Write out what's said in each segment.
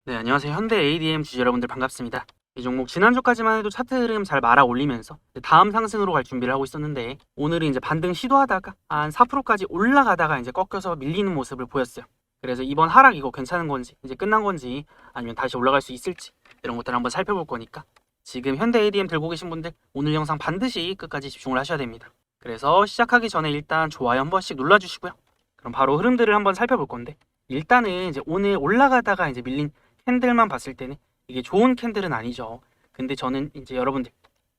네, 안녕하세요. 현대 ADM 주주 여러분들 반갑습니다. 이 종목 지난주까지만 해도 차트 흐름 잘 말아 올리면서 다음 상승으로 갈 준비를 하고 있었는데 오늘은 이제 반등 시도하다가 한 4%까지 올라가다가 이제 꺾여서 밀리는 모습을 보였어요. 그래서 이번 하락 이거 괜찮은 건지 이제 끝난 건지 아니면 다시 올라갈 수 있을지 이런 것들 한번 살펴볼 거니까 지금 현대 ADM 들고 계신 분들 오늘 영상 반드시 끝까지 집중을 하셔야 됩니다. 그래서 시작하기 전에 일단 좋아요 한 번씩 눌러주시고요. 그럼 바로 흐름들을 한번 살펴볼 건데 일단은 이제 오늘 올라가다가 이제 밀린 캔들만 봤을 때는 이게 좋은 캔들은 아니죠. 근데 저는 이제 여러분들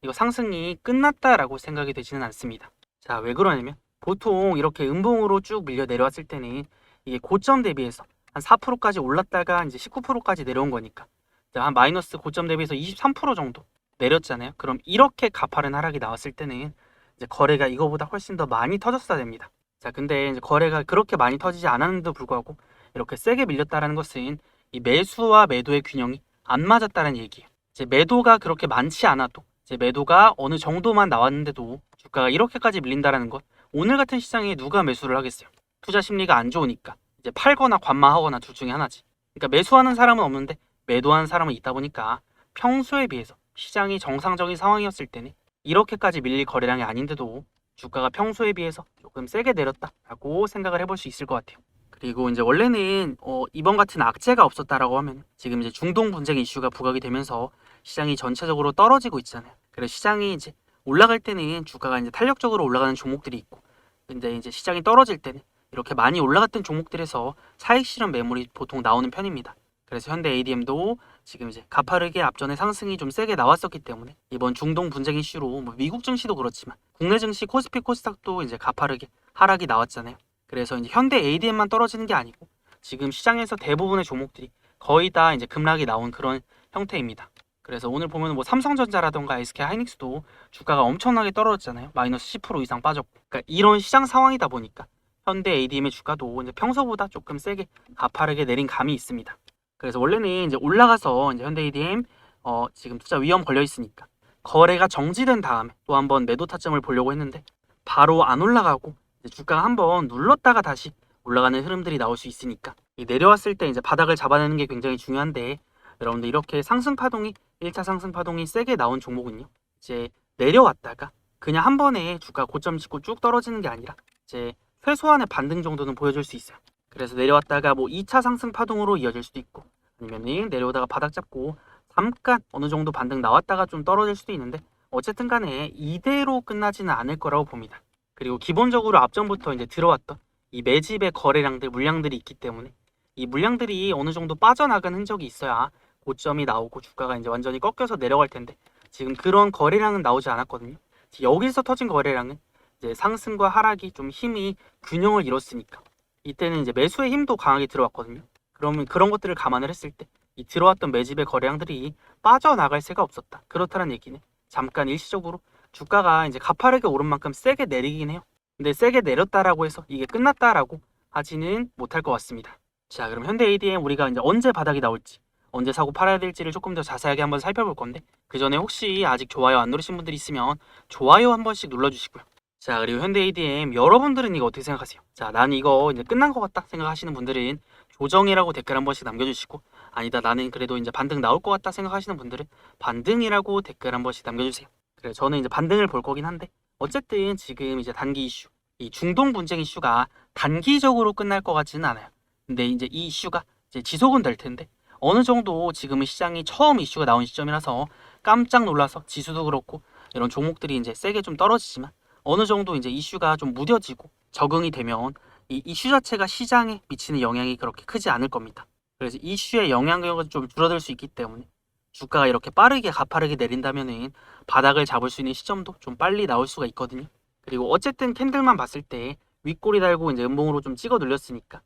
이거 상승이 끝났다라고 생각이 되지는 않습니다. 자, 왜 그러냐면 보통 이렇게 음봉으로 쭉 밀려 내려왔을 때는 이게 고점 대비해서 한 4%까지 올랐다가 이제 19%까지 내려온 거니까 자, 한 마이너스 고점 대비해서 23% 정도 내렸잖아요. 그럼 이렇게 가파른 하락이 나왔을 때는 이제 거래가 이거보다 훨씬 더 많이 터졌어야 됩니다. 자, 근데 이제 거래가 그렇게 많이 터지지 않았는데도 불구하고 이렇게 세게 밀렸다라는 것은 이 매수와 매도의 균형이 안 맞았다는 얘기예요. 이제 매도가 그렇게 많지 않아도 이제 매도가 어느 정도만 나왔는데도 주가가 이렇게까지 밀린다라는 것, 오늘 같은 시장에 누가 매수를 하겠어요? 투자 심리가 안 좋으니까 이제 팔거나 관망하거나 둘 중에 하나지. 그러니까 매수하는 사람은 없는데 매도하는 사람은 있다 보니까 평소에 비해서 시장이 정상적인 상황이었을 때는 이렇게까지 밀릴 거래량이 아닌데도 주가가 평소에 비해서 조금 세게 내렸다라고 생각을 해볼 수 있을 것 같아요. 그리고 이제 원래는 이번 같은 악재가 없었다라고 하면 지금 이제 중동 분쟁 이슈가 부각이 되면서 시장이 전체적으로 떨어지고 있잖아요. 그래서 시장이 이제 올라갈 때는 주가가 이제 탄력적으로 올라가는 종목들이 있고, 근데 이제 시장이 떨어질 때는 이렇게 많이 올라갔던 종목들에서 차익 실현 매물이 보통 나오는 편입니다. 그래서 현대 ADM도 지금 이제 가파르게 앞전에 상승이 좀 세게 나왔었기 때문에 이번 중동 분쟁 이슈로 뭐 미국 증시도 그렇지만 국내 증시 코스피 코스닥도 이제 가파르게 하락이 나왔잖아요. 그래서 이제 현대 ADM만 떨어지는 게 아니고 지금 시장에서 대부분의 종목들이 거의 다 이제 급락이 나온 그런 형태입니다. 그래서 오늘 보면 뭐 삼성전자라던가 SK 하이닉스도 주가가 엄청나게 떨어졌잖아요. 마이너스 10% 이상 빠졌고. 그러니까 이런 시장 상황이다 보니까 현대 ADM의 주가도 이제 평소보다 조금 세게 가파르게 내린 감이 있습니다. 그래서 원래는 이제 올라가서 이제 현대 ADM 지금 투자 위험 걸려 있으니까 거래가 정지된 다음에 또 한번 매도 타점을 보려고 했는데 바로 안 올라가고 주가가 한번 눌렀다가 다시 올라가는 흐름들이 나올 수 있으니까 이 내려왔을 때 이제 바닥을 잡아내는 게 굉장히 중요한데 여러분들 이렇게 상승 파동이 1차 상승 파동이 세게 나온 종목은요 이제 내려왔다가 그냥 한 번에 주가 고점 찍고 쭉 떨어지는 게 아니라 이제 최소한의 반등 정도는 보여줄 수 있어요. 그래서 내려왔다가 뭐 2차 상승 파동으로 이어질 수도 있고 아니면은 내려오다가 바닥 잡고 잠깐 어느 정도 반등 나왔다가 좀 떨어질 수도 있는데 어쨌든 간에 이대로 끝나지는 않을 거라고 봅니다. 그리고 기본적으로 앞전부터 이제 들어왔던 이 매집의 거래량들 물량들이 있기 때문에 이 물량들이 어느 정도 빠져나간 흔적이 있어야 고점이 나오고 주가가 이제 완전히 꺾여서 내려갈 텐데 지금 그런 거래량은 나오지 않았거든요. 여기서 터진 거래량은 이제 상승과 하락이 좀 힘이 균형을 이뤘으니까 이때는 이제 매수의 힘도 강하게 들어왔거든요. 그러면 그런 것들을 감안을 했을 때 이 들어왔던 매집의 거래량들이 빠져나갈 새가 없었다. 그렇다는 얘기는 잠깐 일시적으로 주가가 이제 가파르게 오른 만큼 세게 내리긴 해요. 근데 세게 내렸다라고 해서 이게 끝났다라고 하지는 못할 것 같습니다. 자, 그럼 현대 ADM 우리가 이제 언제 바닥이 나올지, 언제 사고 팔아야 될지를 조금 더 자세하게 한번 살펴볼 건데 그 전에 혹시 아직 좋아요 안 누르신 분들 있으면 좋아요 한 번씩 눌러주시고요. 자, 그리고 현대 ADM 여러분들은 이거 어떻게 생각하세요? 자, 나는 이거 이제 끝난 것 같다 생각하시는 분들은 조정이라고 댓글 한 번씩 남겨주시고 아니다 나는 그래도 이제 반등 나올 것 같다 생각하시는 분들은 반등이라고 댓글 한 번씩 남겨주세요. 그래 저는 이제 반등을 볼 거긴 한데 어쨌든 지금 이제 단기 이슈 이 중동 분쟁 이슈가 단기적으로 끝날 것 같지는 않아요. 근데 이제 이 이슈가 이제 지속은 될 텐데 어느 정도 지금은 시장이 처음 이슈가 나온 시점이라서 깜짝 놀라서 지수도 그렇고 이런 종목들이 이제 세게 좀 떨어지지만 어느 정도 이제 이슈가 좀 무뎌지고 적응이 되면 이 이슈 자체가 시장에 미치는 영향이 그렇게 크지 않을 겁니다. 그래서 이슈의 영향력은 좀 줄어들 수 있기 때문에 주가가 이렇게 빠르게 가파르게 내린다면은 바닥을 잡을 수 있는 시점도 좀 빨리 나올 수가 있거든요. 그리고 어쨌든 캔들만 봤을 때 윗꼬리 달고 이제 음봉으로 좀 찍어 눌렸으니까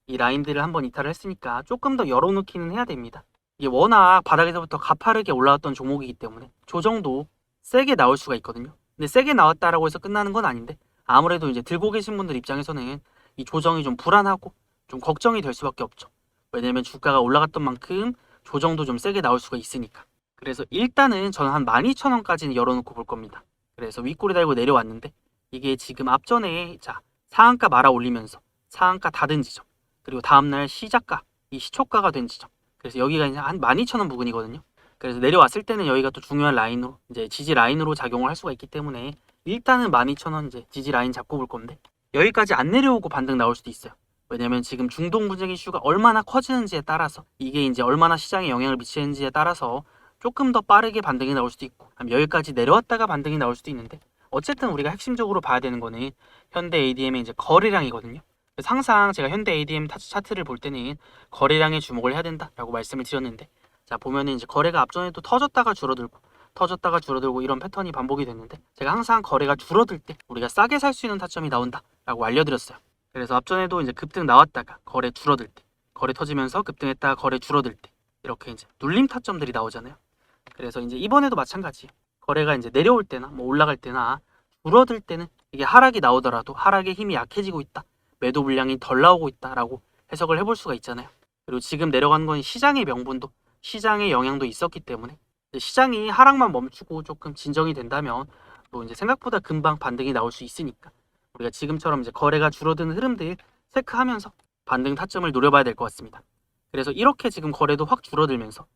이 라인들을 한번 이탈을 했으니까 조금 더 열어놓기는 해야 됩니다. 이게 워낙 바닥에서부터 가파르게 올라왔던 종목이기 때문에 조정도 세게 나올 수가 있거든요. 근데 세게 나왔다라고 해서 끝나는 건 아닌데 아무래도 이제 들고 계신 분들 입장에서는 이 조정이 좀 불안하고 좀 걱정이 될 수밖에 없죠. 왜냐면 주가가 올라갔던 만큼 조정도 좀 세게 나올 수가 있으니까. 그래서 일단은 저는 한 12,000원까지는 열어놓고 볼 겁니다. 그래서 윗꼬리 달고 내려왔는데 이게 지금 앞전에 자 상한가 말아 올리면서 상한가 닫은 지점 그리고 다음날 시작가 이 시초가가 된 지점 그래서 여기가 이제 한 12,000원 부근이거든요. 그래서 내려왔을 때는 여기가 또 중요한 라인으로 이제 지지 라인으로 작용을 할 수가 있기 때문에 일단은 12,000원 이제 지지 라인 잡고 볼 건데 여기까지 안 내려오고 반등 나올 수도 있어요. 왜냐면 지금 중동 분쟁 이슈가 얼마나 커지는지에 따라서 이게 이제 얼마나 시장에 영향을 미치는지에 따라서 조금 더 빠르게 반등이 나올 수도 있고 여기까지 내려왔다가 반등이 나올 수도 있는데 어쨌든 우리가 핵심적으로 봐야 되는 거는 현대 ADM의 이제 거래량이거든요. 그래서 항상 제가 현대 ADM 차트를 볼 때는 거래량에 주목을 해야 된다라고 말씀을 드렸는데 자 보면은 이제 거래가 앞전에도 터졌다가 줄어들고 이런 패턴이 반복이 됐는데 제가 항상 거래가 줄어들 때 우리가 싸게 살 수 있는 타점이 나온다라고 알려드렸어요. 그래서 앞전에도 이제 급등 나왔다가 거래 줄어들 때 거래 터지면서 급등했다가 거래 줄어들 때 이렇게 이제 눌림 타점들이 나오잖아요. 그래서 이제 이번에도 마찬가지예요. 거래가 이제 내려올 때나 뭐 올라갈 때나 줄어들 때는 이게 하락이 나오더라도 하락의 힘이 약해지고 있다. 매도 물량이 덜 나오고 있다라고 해석을 해볼 수가 있잖아요. 그리고 지금 내려간 건 시장의 명분도 시장의 영향도 있었기 때문에 시장이 하락만 멈추고 조금 진정이 된다면 또 이제 생각보다 금방 반등이 나올 수 있으니까 우리가 지금처럼 이제 거래가 줄어드는 흐름들 체크하면서 반등 타점을 노려봐야 될 것 같습니다. 그래서 이렇게 지금 거래도 확 줄어들면서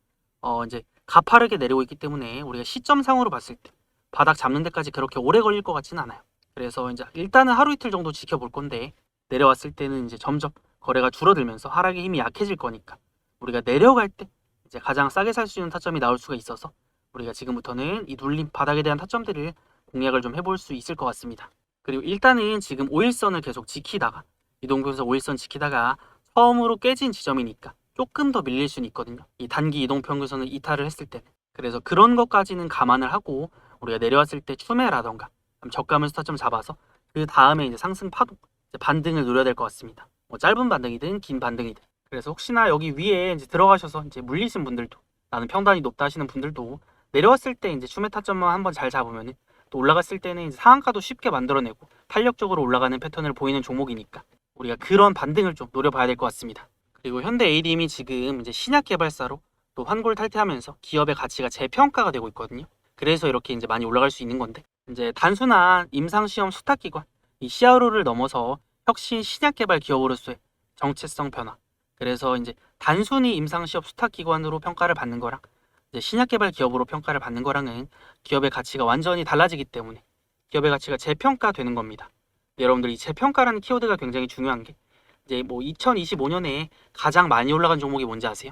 이제 가파르게 내려오고 있기 때문에 우리가 시점상으로 봤을 때 바닥 잡는 데까지 그렇게 오래 걸릴 것 같지는 않아요. 그래서 이제 일단은 하루 이틀 정도 지켜볼 건데 내려왔을 때는 이제 점점 거래가 줄어들면서 하락의 힘이 약해질 거니까 우리가 내려갈 때 이제 가장 싸게 살 수 있는 타점이 나올 수가 있어서 우리가 지금부터는 이 눌림 바닥에 대한 타점들을 공략을 좀 해볼 수 있을 것 같습니다. 그리고 일단은 지금 5일선을 계속 지키다가 이동평균선 5일선 지키다가 처음으로 깨진 지점이니까 조금 더 밀릴 수는 있거든요. 이 단기 이동평균선을 이탈을 했을 때는. 그래서 그런 것까지는 감안을 하고 우리가 내려왔을 때 추매라던가 저가면서 타점 잡아서 그 다음에 이제 상승 파동 이제 반등을 노려야 될 것 같습니다. 뭐 짧은 반등이든 긴 반등이든. 그래서 혹시나 여기 위에 이제 들어가셔서 이제 물리신 분들도 나는 평단이 높다 하시는 분들도 내려왔을 때 이제 추매 타점만 한번 잘 잡으면 또 올라갔을 때는 이제 상한가도 쉽게 만들어내고 탄력적으로 올라가는 패턴을 보이는 종목이니까 우리가 그런 반등을 좀 노려봐야 될 것 같습니다. 그리고 현대 ADM이 지금 이제 신약 개발사로 또 환골 탈퇴하면서 기업의 가치가 재평가가 되고 있거든요. 그래서 이렇게 이제 많이 올라갈 수 있는 건데 이제 단순한 임상시험 수탁기관 이 CRO를 넘어서 혁신 신약 개발 기업으로서의 정체성 변화. 그래서 이제 단순히 임상시험 수탁기관으로 평가를 받는 거랑 이제 신약 개발 기업으로 평가를 받는 거랑은 기업의 가치가 완전히 달라지기 때문에 기업의 가치가 재평가되는 겁니다. 여러분들 이 재평가라는 키워드가 굉장히 중요한 게 이제 뭐 2025년에 가장 많이 올라간 종목이 뭔지 아세요?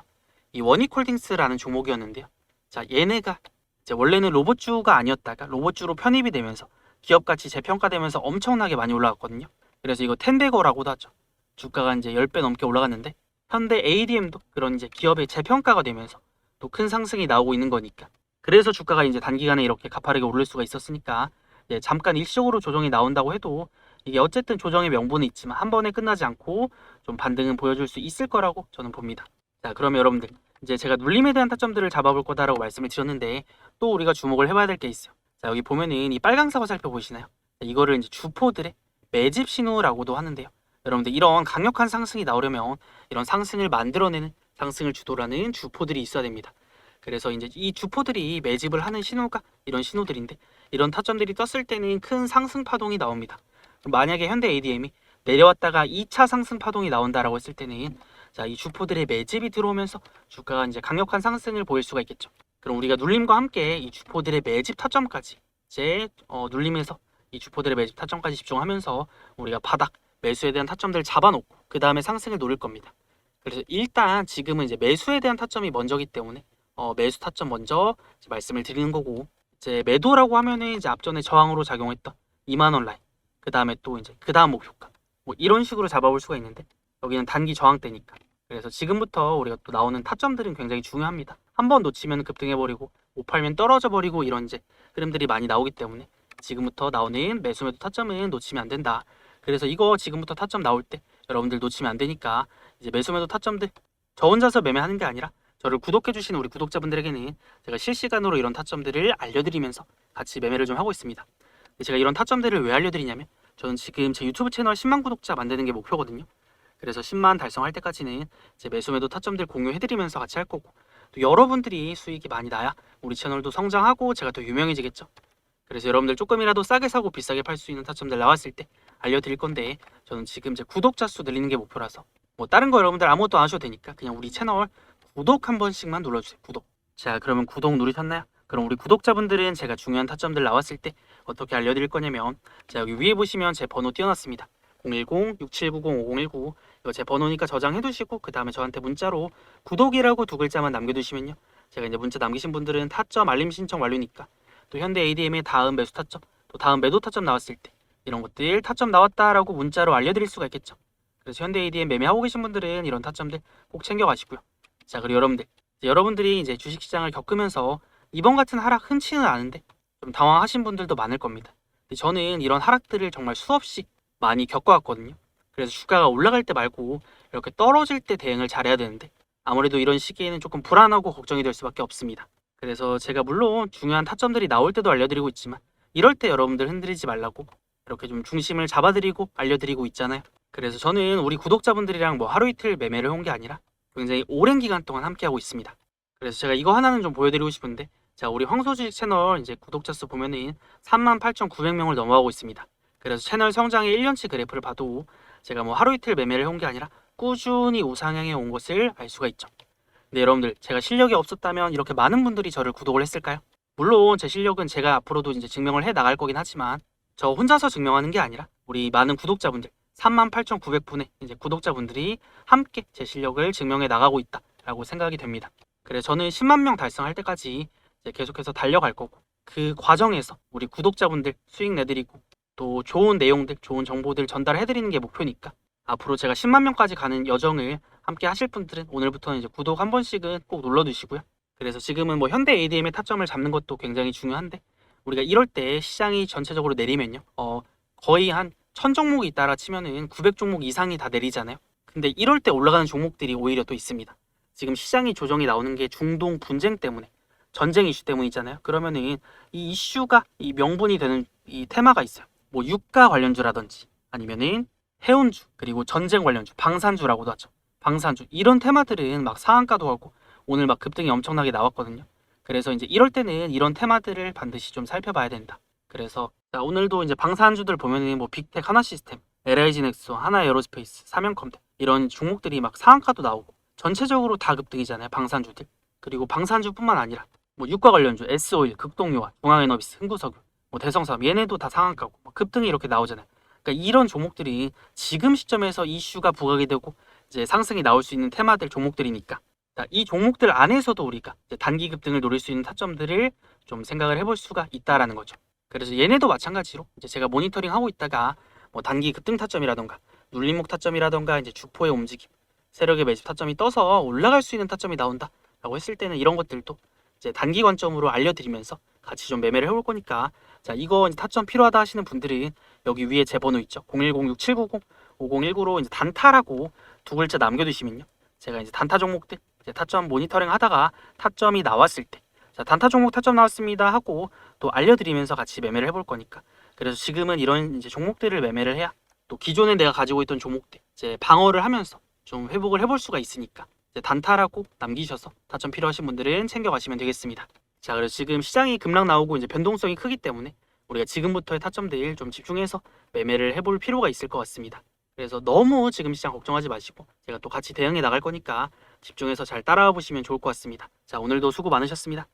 이 원익홀딩스라는 종목이었는데요. 자, 얘네가 이제 원래는 로봇주가 아니었다가 로봇주로 편입이 되면서 기업 가치 재평가되면서 엄청나게 많이 올라갔거든요. 그래서 이거 텐베거라고도 하죠. 주가가 이제 10배 넘게 올라갔는데 현대 ADM도 그런 이제 기업의 재평가가 되면서 또 큰 상승이 나오고 있는 거니까. 그래서 주가가 이제 단기간에 이렇게 가파르게 오를 수가 있었으니까 잠깐 일시적으로 조정이 나온다고 해도 이게 어쨌든 조정의 명분은 있지만 한 번에 끝나지 않고 좀 반등은 보여줄 수 있을 거라고 저는 봅니다. 자, 그러면 여러분들 이제 제가 눌림에 대한 타점들을 잡아볼 거다라고 말씀을 드렸는데 또 우리가 주목을 해봐야 될 게 있어요. 자, 여기 보면은 이 빨강사과 살펴보시나요? 자, 이거를 이제 주포들의 매집 신호라고도 하는데요. 여러분들 이런 강력한 상승이 나오려면 이런 상승을 만들어내는 상승을 주도하는 주포들이 있어야 됩니다. 그래서 이제 이 주포들이 매집을 하는 신호가 이런 신호들인데 이런 타점들이 떴을 때는 큰 상승 파동이 나옵니다. 만약에 현대 ADM이 내려왔다가 2차 상승 파동이 나온다라고 했을 때는 자, 이 주포들의 매집이 들어오면서 주가가 이제 강력한 상승을 보일 수가 있겠죠. 그럼 우리가 눌림과 함께 이 주포들의 매집 타점까지 이제 눌림에서 이 주포들의 매집 타점까지 집중하면서 우리가 바닥 매수에 대한 타점들을 잡아놓고 그 다음에 상승을 노릴 겁니다. 그래서 일단 지금은 이제 매수에 대한 타점이 먼저기 때문에 매수 타점 먼저 이제 말씀을 드리는 거고 이제 매도라고 하면은 이제 앞전에 저항으로 작용했던 2만 원 라인 그 다음에 또 이제 그 다음 목표가 뭐 이런 식으로 잡아볼 수가 있는데 여기는 단기 저항대니까 그래서 지금부터 우리가 또 나오는 타점들은 굉장히 중요합니다. 한번 놓치면 급등해버리고 못 팔면 떨어져버리고 이런 이제 흐름들이 많이 나오기 때문에 지금부터 나오는 매수 매도 타점은 놓치면 안 된다. 그래서 이거 지금부터 타점 나올 때 여러분들 놓치면 안 되니까 이제 매수 매도 타점들 저 혼자서 매매하는 게 아니라 저를 구독해주시는 우리 구독자분들에게는 제가 실시간으로 이런 타점들을 알려드리면서 같이 매매를 좀 하고 있습니다. 제가 이런 타점들을 왜 알려드리냐면 저는 지금 제 유튜브 채널 10만 구독자 만드는 게 목표거든요. 그래서 10만 달성할 때까지는 이제 매수 매도 타점들 공유해드리면서 같이 할 거고 또 여러분들이 수익이 많이 나야 우리 채널도 성장하고 제가 더 유명해지겠죠. 그래서 여러분들 조금이라도 싸게 사고 비싸게 팔 수 있는 타점들 나왔을 때 알려드릴 건데 저는 지금 제 구독자 수 늘리는 게 목표라서 뭐 다른 거 여러분들 아무것도 안 하셔도 되니까 그냥 우리 채널 구독 한 번씩만 눌러주세요. 구독. 자, 그러면 구독 누르셨나요? 그럼 우리 구독자분들은 제가 중요한 타점들 나왔을 때 어떻게 알려드릴 거냐면, 자, 여기 위에 보시면 제 번호 띄워놨습니다. 010-6790-5019. 이거 제 번호니까 저장해두시고 그 다음에 저한테 문자로 구독이라고 두 글자만 남겨두시면요, 제가 이제 문자 남기신 분들은 타점 알림 신청 완료니까 또 현대 ADM의 다음 매수 타점, 또 다음 매도 타점 나왔을 때 이런 것들 타점 나왔다라고 문자로 알려드릴 수가 있겠죠. 그래서 현대 ADM 매매하고 계신 분들은 이런 타점들 꼭 챙겨가시고요. 자, 그리고 여러분들이 이제 주식시장을 겪으면서 이번 같은 하락 흔치는 않은데 좀 당황하신 분들도 많을 겁니다. 근데 저는 이런 하락들을 정말 수없이 많이 겪어왔거든요. 그래서 주가가 올라갈 때 말고 이렇게 떨어질 때 대응을 잘해야 되는데 아무래도 이런 시기에는 조금 불안하고 걱정이 될 수밖에 없습니다. 그래서 제가 물론 중요한 타점들이 나올 때도 알려드리고 있지만 이럴 때 여러분들 흔들리지 말라고 이렇게 좀 중심을 잡아드리고 알려드리고 있잖아요. 그래서 저는 우리 구독자분들이랑 뭐 하루 이틀 매매를 한 게 아니라 굉장히 오랜 기간 동안 함께하고 있습니다. 그래서 제가 이거 하나는 좀 보여드리고 싶은데, 자, 우리 황소주식 채널 이제 구독자 수 보면은 38,900명을 넘어가고 있습니다. 그래서 채널 성장의 1년치 그래프를 봐도 제가 뭐 하루 이틀 매매를 한 게 아니라 꾸준히 우상향해 온 것을 알 수가 있죠. 근데 여러분들, 제가 실력이 없었다면 이렇게 많은 분들이 저를 구독을 했을까요? 물론 제 실력은 제가 앞으로도 이제 증명을 해 나갈 거긴 하지만 저 혼자서 증명하는 게 아니라 우리 많은 구독자분들 38,900분의 이제 구독자분들이 함께 제 실력을 증명해 나가고 있다라고 생각이 됩니다. 그래서 저는 10만 명 달성할 때까지 이제 계속해서 달려갈 거고, 그 과정에서 우리 구독자분들 수익 내드리고 또 좋은 내용들, 좋은 정보들 전달해드리는 게 목표니까 앞으로 제가 10만 명까지 가는 여정을 함께 하실 분들은 오늘부터는 이제 구독 한 번씩은 꼭 눌러두시고요. 그래서 지금은 뭐 현대 ADM의 타점을 잡는 것도 굉장히 중요한데, 우리가 이럴 때 시장이 전체적으로 내리면요, 거의 한 1000종목이 있다라 치면은 900종목 이상이 다 내리잖아요. 근데 이럴 때 올라가는 종목들이 오히려 또 있습니다. 지금 시장이 조정이 나오는 게 중동 분쟁 때문에, 전쟁 이슈 때문이잖아요. 그러면은 이 이슈가 이 명분이 되는 이 테마가 있어요. 뭐 유가 관련주라든지 아니면은 해운주, 그리고 전쟁 관련주, 방산주라고도 하죠. 방산주, 이런 테마들은 막 상한가도 하고 오늘 막 급등이 엄청나게 나왔거든요. 그래서 이제 이럴 때는 이런 테마들을 반드시 좀 살펴봐야 된다. 그래서 자, 오늘도 이제 방산주들 보면은 뭐 빅텍, 하나시스템, LIG넥스, 하나에어로스페이스, 삼형컴대 이런 종목들이 막 상한가도 나오고 전체적으로 다 급등이잖아요, 방산주들. 그리고 방산주뿐만 아니라 뭐 유가 관련주, S오일, 극동유화, 중앙에너비스, 흥구석유, 뭐 대성사업, 얘네도 다 상한가고 뭐 급등이 이렇게 나오잖아요. 그러니까 이런 종목들이 지금 시점에서 이슈가 부각이 되고 이제 상승이 나올 수 있는 테마들 종목들이니까, 자, 이 종목들 안에서도 우리가 이제 단기 급등을 노릴 수 있는 타점들을 좀 생각을 해볼 수가 있다라는 거죠. 그래서 얘네도 마찬가지로 이제 제가 모니터링 하고 있다가 뭐 단기 급등 타점이라던가 눌림목 타점이라던가 이제 주포의 움직임, 세력의 매집 타점이 떠서 올라갈 수 있는 타점이 나온다라고 했을 때는 이런 것들도 이제 단기 관점으로 알려드리면서 같이 좀 매매를 해볼 거니까, 자, 이거 이제 타점 필요하다 하시는 분들은 여기 위에 제 번호 있죠. 010-6790-5019로 이제 단타라고 두 글자 남겨두시면요, 제가 이제 단타 종목들 이제 타점 모니터링 하다가 타점이 나왔을 때, 자, 단타 종목 타점 나왔습니다 하고 또 알려드리면서 같이 매매를 해볼 거니까, 그래서 지금은 이런 이제 종목들을 매매를 해야 또 기존에 내가 가지고 있던 종목들 이제 방어를 하면서 좀 회복을 해볼 수가 있으니까 이제 단타라고 남기셔서 타점 필요하신 분들은 챙겨가시면 되겠습니다. 자, 그래서 지금 시장이 급락 나오고 이제 변동성이 크기 때문에 우리가 지금부터의 타점들 좀 집중해서 매매를 해볼 필요가 있을 것 같습니다. 그래서 너무 지금 시장 걱정하지 마시고 제가 또 같이 대응해 나갈 거니까 집중해서 잘 따라와 보시면 좋을 것 같습니다. 자, 오늘도 수고 많으셨습니다.